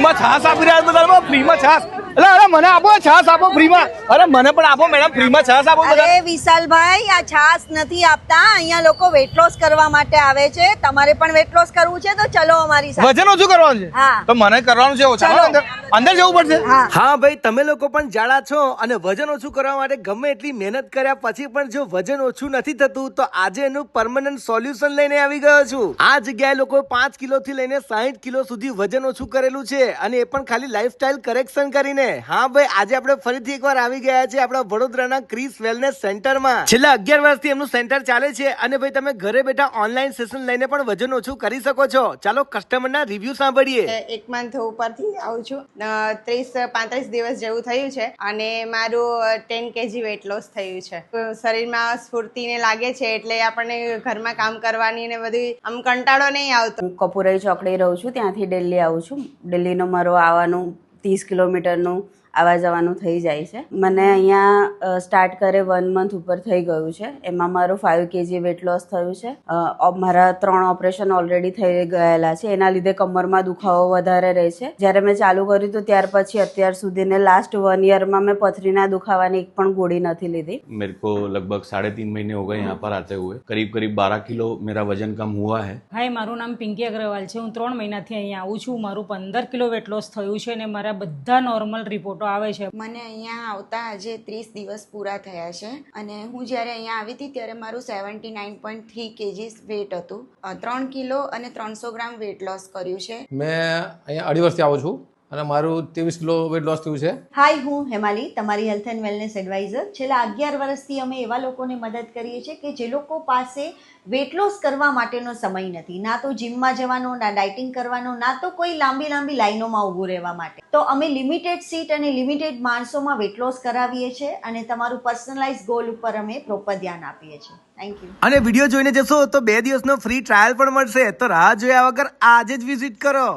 તો છાસ આપી રહ્યા બધા ફ્રીમાં છાસ. એટલે અરે મને આપો છાસ આપો ફ્રીમાં. અરે મને પણ આપો મેડમ ફ્રીમાં છાસ આપો. અરે વિશાલભાઈ, આ છાસ નથી આપતા. અહીંયા લોકો વેટ લોસ કરવા માટે આવે છે. તમારે પણ વેટ લોસ કરવું છે તો ચલો અમારી સાથે. વજન ઓછું કરવાનું છે. હા. તો મને કરવાનું છે ઓછું. અંદર જવું પડશે. હા ભાઈ, તમે લોકો પણ જાડા છો અને વજન ઓછું કરવા માટે ગમે એટલી મહેનત કર્યા પછી પણ જો વજન ઓછું નથી થતું તો આજે એનું પરમનન્ટ સોલ્યુશન લઈને આવી ગયો છું. આ જગ્યાએ લોકો 5 કિલો થી લઈને 60 કિલો સુધી વજન ઓછું કરેલું છે અને એ પણ ખાલી લાઈફસ્ટાઈલ કરેક્શન કરીને. હા ભાઈ, આજે આપણે ફરીથી એકવાર આવી ગયા છે આપણા વડોદરાના ક્રિસ વેલનેસ સેન્ટરમાં. છેલ્લા 11 વર્ષથી એમનું સેન્ટર ચાલે છે અને ભાઈ તમે ઘરે બેઠા ઓનલાઈન સેશન લઈને પણ વજન ઓછું કરી શકો છો. ચાલો કસ્ટમરના રિવ્યુ સાંભળીએ. 1 મંથ ઉપરથી આવું છું. 30-35 દિવસ જેવું થયું છે અને મારું 10 kg વેટ લોસ થયું છે. શરીરમાં સ્ફૂર્તિને લાગે છે એટલે આપણને ઘરમાં કામ કરવાની ને બધી આમ કંટાળો નહીં આવતો. હું કપૂરાઈ ચોકડી રહું છું, ત્યાંથી દિલ્હી આવું છું. દિલ્હીનો મારો આવવાનું 30 કિલોમીટરનું આવવા જવાનું થઈ જાય છે. મને અહીંયા સ્ટાર્ટ કરે 1 મંથ ઉપર થઈ ગયું છે. એમાં મારું 5 kg વેટ લોસ થયું છે. મારા 3 ઓપરેશન ઓલરેડી થઈ ગયેલા છે. એના લીધે કમરમાં દુખાવો વધારે રહે છે. જ્યારે મેં ચાલુ કર્યું તો ત્યાર પછી અત્યાર સુધીને લાસ્ટ 1 યરમાં મેં પથરીના દુખાવાની એક પણ ગોળી નથી લીધી. मेरे को लगभग 3.5 महीने हो गए यहाँ पर आते हुए. करीब 12 किलो मेरा वजन कम हुआ है. હાય, મારું નામ પિંકી અગ્રવાલ છે. હું 3 મહિનાથી અહીંયા આવું છું. મારું 15 કિલો વેટ લોસ થયું છે અને મારા બધા નોર્મલ રિપોર્ટો આવે છે. મને અહીંયા આવતા આજે 30 દિવસ પૂરા થયા છે અને હું જ્યારે અહીંયા આવી હતી ત્યારે મારું 79.3 kg વેટ હતું. 3 કિલો અને 300 ગ્રામ વેટ લોસ કર્યું છે. મેં અહીંયા 2.5 વર્ષથી આવું છું અને મારું 23 કિલો વેટ લોસ થયું છે. હાય, હું હેમાલી, તમારી હેલ્થ એન્ડ વેલનેસ એડવાઇઝર. છેલ્લા 11 વર્ષથી અમે એવા લોકોને મદદ કરીએ છીએ કે જે લોકો પાસે વેટ લોસ કરવા માટેનો સમય નથી. ના તો જીમમાં જવાનો, ના ડાયટિંગ કરવાનો, ના તો કોઈ લાંબી લાઈનોમાં ઊભું રહેવા માટે. તો અમે લિમિટેડ સીટ અને લિમિટેડ માણસોમાં વેટ લોસ કરાવીએ છીએ અને તમારું પર્સનલાઇઝ ગોલ ઉપર અમે પ્રોપર ધ્યાન આપીએ છીએ. Thank you. અને વિડીયો જોઈને જશો તો 2 દિવસનો ફ્રી ટ્રાયલ પણ મળશે. તો રાહ જોયા વગર આજે જ વિઝિટ કરો.